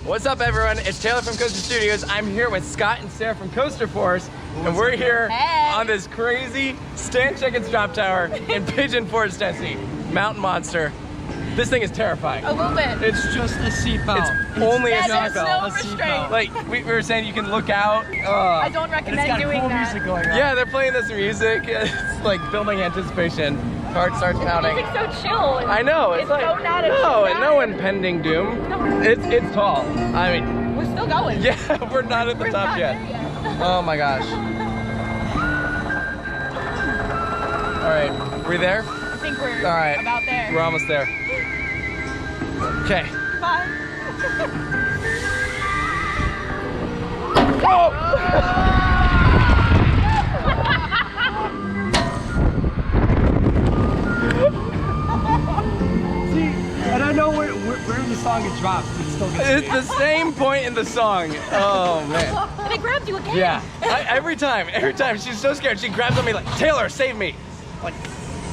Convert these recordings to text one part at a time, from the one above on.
What's up, everyone? It's Taylor from Coaster Studios. I'm here with Scott and Sarah from Coaster Force, and we're here on this crazy stand, check, and drop tower in Pigeon, Tennessee. Mountain Monster. This thing is terrifying. A little bit. It's just a seatbelt. It's only a there's seatbelt. no restraint. Like we were saying, you can look out. I don't recommend doing cool that. music going on. Yeah, they're playing this music. It's like building anticipation. Heart starts pounding. Music's so chill. I know. It's like so not no impending doom. No. It's tall. I mean, we're still going. yeah, we're not at the top yet. Oh my gosh. All right, we there? I think we're All right. about there. We're almost there. Okay. Bye. See, and I know where the song it drops. It's still It's the same point in the song. Oh man. And it grabbed you again. Yeah. Every time, she's so scared. She grabs on me like, Taylor, save me. Like,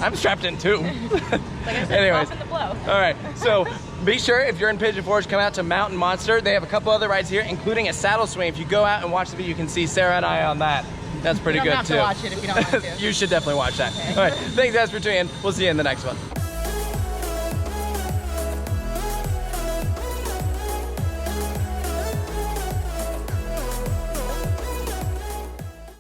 I'm strapped in too. Like I said, Anyways. off in the flow. All right, so be sure if you're in Pigeon Forge, come out to Mountain Monster. They have a couple other rides here, including a saddle swing. If you go out and watch the video, you can see Sarah and I on that. That's pretty You good don't have too. to watch it if you don't want to. You should definitely watch that. Okay. All right, thanks guys for tuning in. We'll see you in the next one.